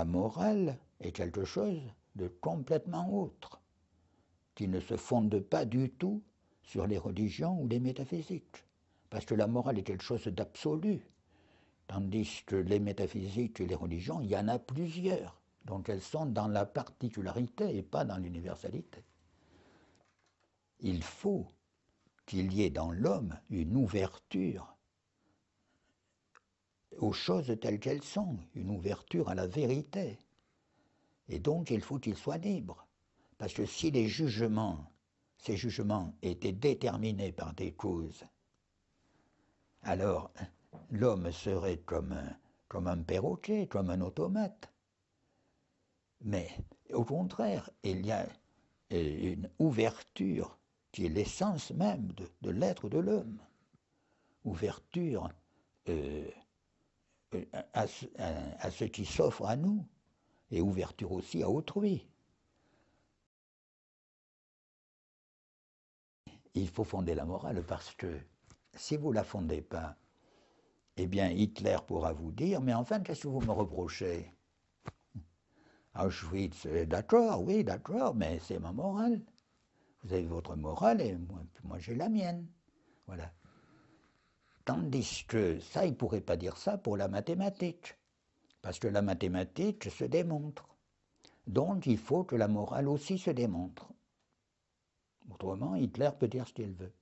morale est quelque chose de complètement autre, qui ne se fonde pas du tout sur les religions ou les métaphysiques. Parce que la morale est quelque chose d'absolu, tandis que les métaphysiques et les religions, il y en a plusieurs. Donc elles sont dans la particularité et pas dans l'universalité. Il faut qu'il y ait dans l'homme une ouverture aux choses telles qu'elles sont, une ouverture à la vérité. Et donc il faut qu'il soit libre. Parce que si ces jugements étaient déterminés par des causes, alors l'homme serait comme un perroquet, comme un automate. Mais au contraire, il y a une ouverture qui est l'essence même de l'être de l'homme. Ouverture à ce qui s'offre à nous, et ouverture aussi à autrui. Il faut fonder la morale parce que si vous ne la fondez pas, eh bien Hitler pourra vous dire « Mais enfin, qu'est-ce que vous me reprochez ?» Auschwitz, d'accord, oui, d'accord, mais c'est ma morale. Vous avez votre morale et moi j'ai la mienne. Voilà. Tandis que ça, il ne pourrait pas dire ça pour la mathématique. Parce que la mathématique se démontre. Donc il faut que la morale aussi se démontre. Autrement, Hitler peut dire ce qu'il veut.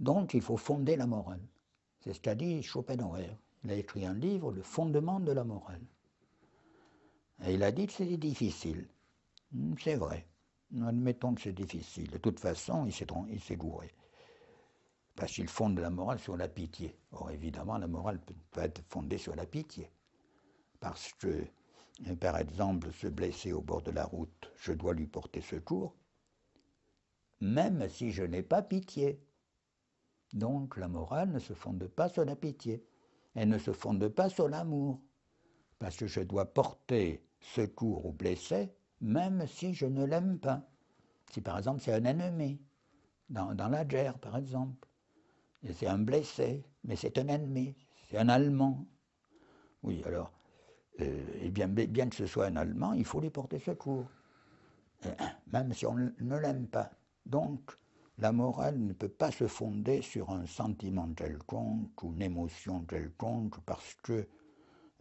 Donc il faut fonder la morale. C'est ce qu'a dit Schopenhauer. Il a écrit un livre, Le fondement de la morale. Et il a dit que c'était difficile. C'est vrai. Admettons que c'est difficile. De toute façon, il s'est gouré. Parce qu'il fonde la morale sur la pitié. Or, évidemment, la morale peut être fondée sur la pitié. Parce que, par exemple, se blesser au bord de la route, je dois lui porter secours, même si je n'ai pas pitié. Donc, la morale ne se fonde pas sur la pitié. Elle ne se fonde pas sur l'amour. Parce que je dois porter secours au blessé, même si je ne l'aime pas. Si par exemple c'est un ennemi, dans la guerre par exemple, et c'est un blessé, mais c'est un ennemi, c'est un Allemand. Oui, alors, et bien que ce soit un Allemand, il faut lui porter secours, même si on ne l'aime pas. Donc, la morale ne peut pas se fonder sur un sentiment quelconque ou une émotion quelconque, parce que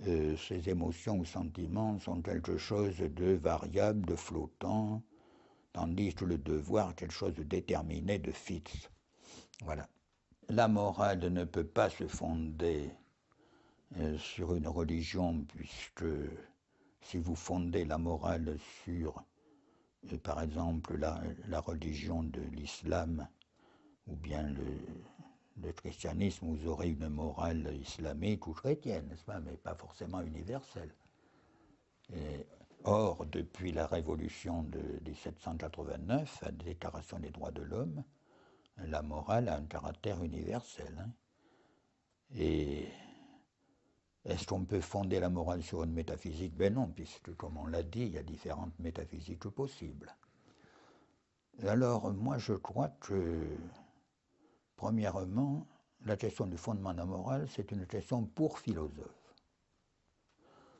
ces émotions ou sentiments sont quelque chose de variable, de flottant, tandis que le devoir est quelque chose de déterminé, de fixe. Voilà. La morale ne peut pas se fonder sur une religion, puisque si vous fondez la morale sur, par exemple, la religion de l'islam, ou bien le christianisme, vous aurez une morale islamique ou chrétienne, n'est-ce pas, mais pas forcément universelle. Or, depuis la révolution de 1789, la Déclaration des droits de l'homme, la morale a un caractère universel. Hein. Et est-ce qu'on peut fonder la morale sur une métaphysique? Ben non, puisque, comme on l'a dit, il y a différentes métaphysiques possibles. Alors, moi, je crois que, premièrement, la question du fondement de la morale, c'est une question pour philosophe.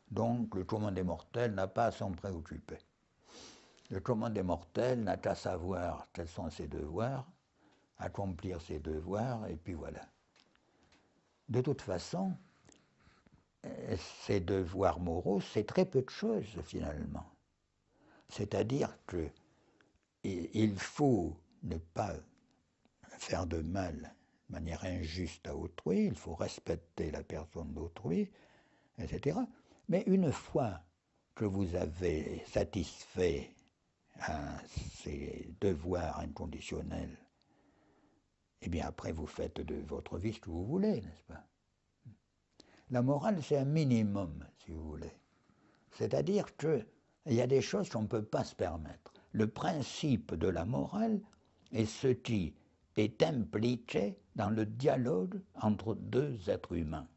Donc, le commun des mortels n'a pas à s'en préoccuper. Le commun des mortels n'a qu'à savoir quels sont ses devoirs, accomplir ses devoirs, et puis voilà. De toute façon, ces devoirs moraux, c'est très peu de choses, finalement. C'est-à-dire qu'il faut ne pas faire de mal de manière injuste à autrui, il faut respecter la personne d'autrui, etc. Mais une fois que vous avez satisfait à ces devoirs inconditionnels, eh bien après vous faites de votre vie ce que vous voulez, n'est-ce pas? La morale, c'est un minimum, si vous voulez. C'est-à-dire qu'il y a des choses qu'on ne peut pas se permettre. Le principe de la morale est ce qui est impliqué dans le dialogue entre deux êtres humains.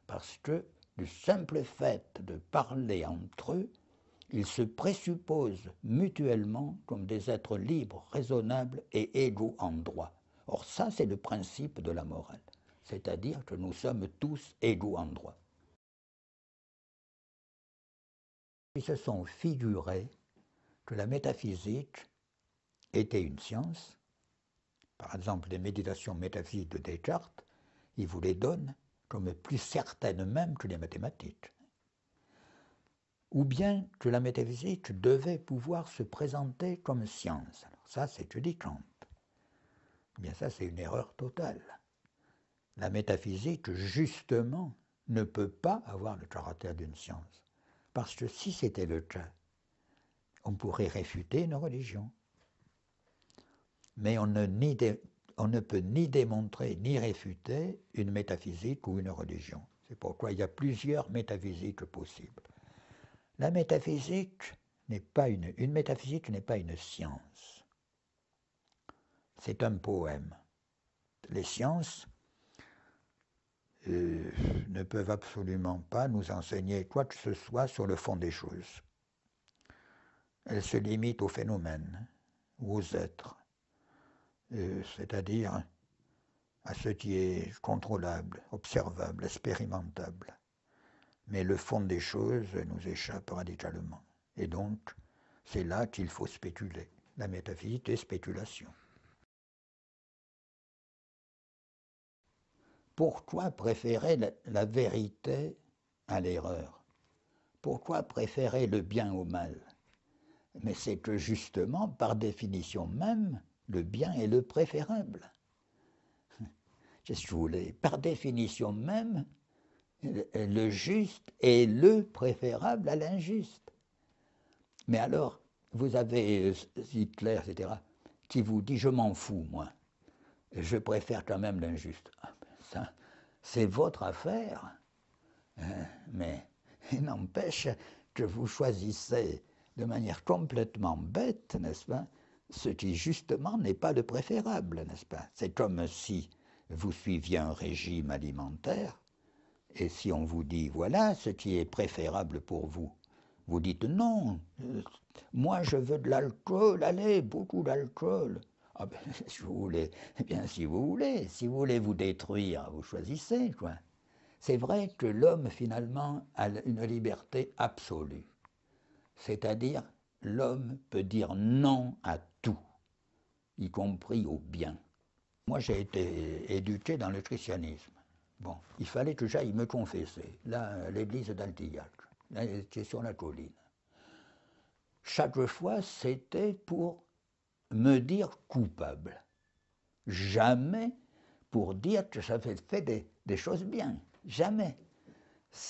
Parce que du simple fait de parler entre eux, ils se présupposent mutuellement comme des êtres libres, raisonnables et égaux en droit. Or ça, c'est le principe de la morale. C'est-à-dire que nous sommes tous égaux en droit. Ils se sont figurés que la métaphysique était une science. Par exemple, les méditations métaphysiques de Descartes, ils vous les donnent comme plus certaines même que les mathématiques. Ou bien que la métaphysique devait pouvoir se présenter comme science. Alors ça, c'est que dit Kant. Eh bien ça, c'est une erreur totale. La métaphysique, justement, ne peut pas avoir le caractère d'une science. Parce que si c'était le cas, on pourrait réfuter une religion. Mais on ne peut ni démontrer ni réfuter une métaphysique ou une religion. C'est pourquoi il y a plusieurs métaphysiques possibles. La métaphysique n'est pas une métaphysique n'est pas une science. C'est un poème. Les sciences ne peuvent absolument pas nous enseigner quoi que ce soit sur le fond des choses. Elles se limitent aux phénomènes ou aux êtres, c'est-à-dire à ce qui est contrôlable, observable, expérimentable. Mais le fond des choses nous échappe radicalement. Et donc, c'est là qu'il faut spéculer. La métaphysique est spéculation. Pourquoi préférer la vérité à l'erreur? Pourquoi préférer le bien au mal? Mais c'est que justement, par définition même, le bien est le préférable. Qu'est-ce que vous voulez? Par définition même, le juste est le préférable à l'injuste. Mais alors, vous avez Hitler, etc., qui vous dit « je m'en fous, moi, je préfère quand même l'injuste ». Ça, c'est votre affaire, mais il n'empêche que vous choisissez de manière complètement bête, n'est-ce pas, ce qui justement n'est pas le préférable, n'est-ce pas? C'est comme si vous suiviez un régime alimentaire, et si on vous dit, voilà ce qui est préférable pour vous, vous dites non, moi je veux de l'alcool, allez, beaucoup d'alcool. Ah ben, si vous voulez, eh bien si vous voulez vous détruire, vous choisissez, quoi. C'est vrai que l'homme, finalement, a une liberté absolue. C'est-à-dire, l'homme peut dire non à tout, y compris au bien. Moi, j'ai été éduqué dans le christianisme. Bon, il fallait que j'aille me confesser, là, à l'église d'Altillac, là, qui est sur la colline. Chaque fois, c'était pour me dire coupable. Jamais pour dire que j'avais fait des choses bien. Jamais.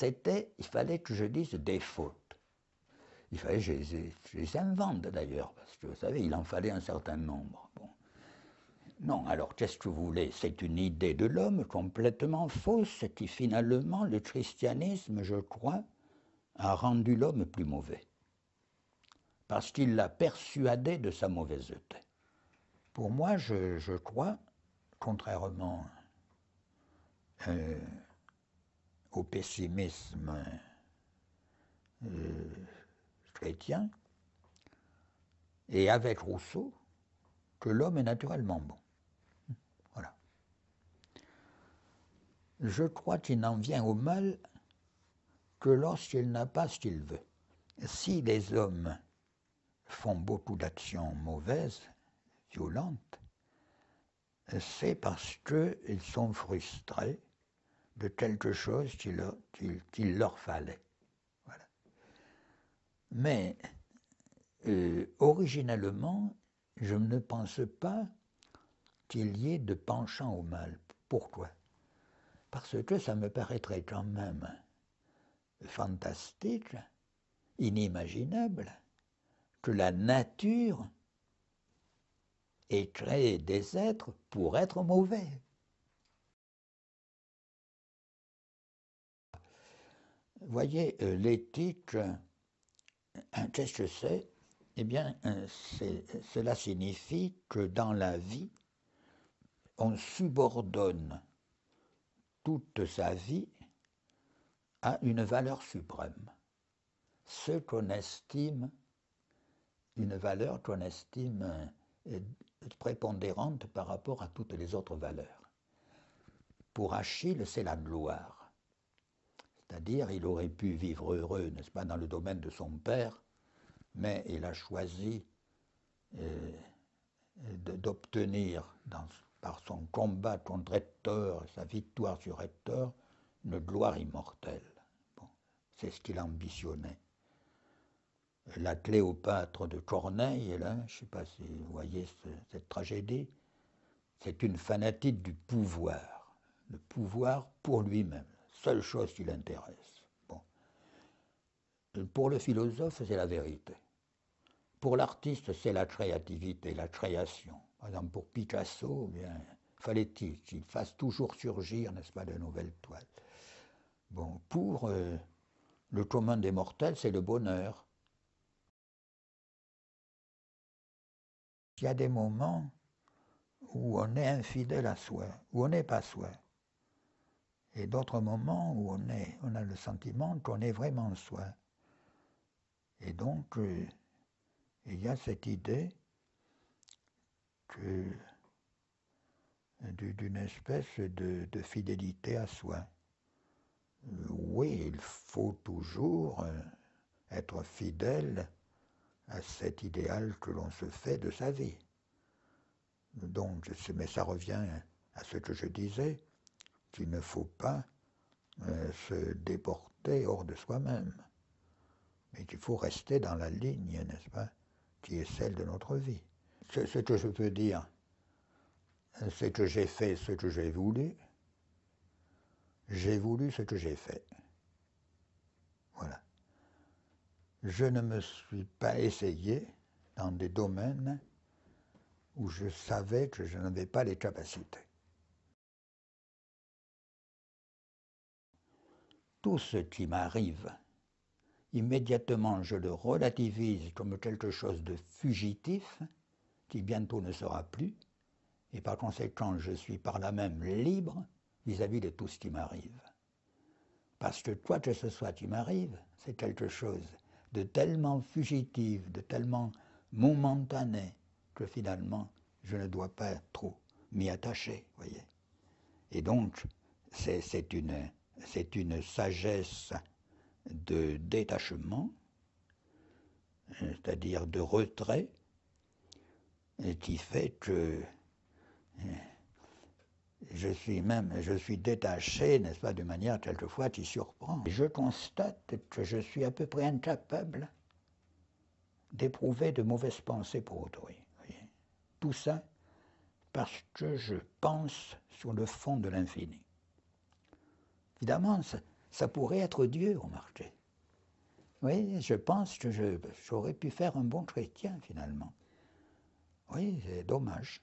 Il fallait que je dise des fautes. Il fallait que je les invente d'ailleurs, parce que vous savez, il en fallait un certain nombre. Bon. Non, alors qu'est-ce que vous voulez? C'est une idée de l'homme complètement fausse qui finalement, le christianisme, je crois, a rendu l'homme plus mauvais. Parce qu'il l'a persuadé de sa mauvaiseté. Pour moi, je crois, contrairement au pessimisme chrétien, et avec Rousseau, que l'homme est naturellement bon. Voilà. Je crois qu'il n'en vient au mal que lorsqu'il n'a pas ce qu'il veut. Si les hommes font beaucoup d'actions mauvaises, violentes, c'est parce qu'ils sont frustrés de quelque chose qu'il leur fallait. Voilà. Mais originellement, je ne pense pas qu'il y ait de penchant au mal. Pourquoi? Parce que ça me paraîtrait quand même fantastique, inimaginable, que la nature ait créé des êtres pour être mauvais. Vous voyez, l'éthique, qu'est-ce que c'est? Eh bien, cela signifie que dans la vie, on subordonne toute sa vie à une valeur suprême. Ce qu'on estime, une valeur qu'on estime prépondérante par rapport à toutes les autres valeurs. Pour Achille, c'est la gloire. C'est-à-dire, il aurait pu vivre heureux, n'est-ce pas, dans le domaine de son père, mais il a choisi d'obtenir, par son combat contre Hector, sa victoire sur Hector, une gloire immortelle. Bon, c'est ce qu'il ambitionnait. La Cléopâtre de Corneille, là, je ne sais pas si vous voyez cette tragédie, c'est une fanatique du pouvoir. Le pouvoir pour lui-même, seule chose qui l'intéresse. Bon. Pour le philosophe, c'est la vérité. Pour l'artiste, c'est la créativité, la création. Par exemple, pour Picasso, bien, fallait-il qu'il fasse toujours surgir, n'est-ce pas, de nouvelles toiles. Bon, pour le commun des mortels, c'est le bonheur. Il y a des moments où on est infidèle à soi, où on n'est pas soi. Et d'autres moments où on a le sentiment qu'on est vraiment soi. Et donc, il y a cette idée d'une espèce de fidélité à soi. Oui, il faut toujours être fidèle à cet idéal que l'on se fait de sa vie. Donc, mais ça revient à ce que je disais, qu'il ne faut pas se déporter hors de soi-même, mais qu'il faut rester dans la ligne, n'est-ce pas, qui est celle de notre vie. Ce que je peux dire, c'est que j'ai fait ce que j'ai voulu ce que j'ai fait. Voilà. Je ne me suis pas essayé dans des domaines où je savais que je n'avais pas les capacités. Tout ce qui m'arrive, immédiatement je le relativise comme quelque chose de fugitif, qui bientôt ne sera plus, et par conséquent je suis par là même libre vis-à-vis de tout ce qui m'arrive. Parce que quoi que ce soit qui m'arrive, c'est quelque chose de tellement fugitif, de tellement momentané, que finalement je ne dois pas trop m'y attacher, voyez. Et donc c'est une sagesse de détachement, c'est-à-dire de retrait, qui fait que je suis détaché, n'est-ce pas, de manière quelquefois qui surprend. Je constate que je suis à peu près incapable d'éprouver de mauvaises pensées pour autrui. Voyez. Tout ça parce que je pense sur le fond de l'infini. Évidemment, ça pourrait être Dieu, remarquez. Oui, je pense que j'aurais pu faire un bon chrétien, finalement. Oui, c'est dommage.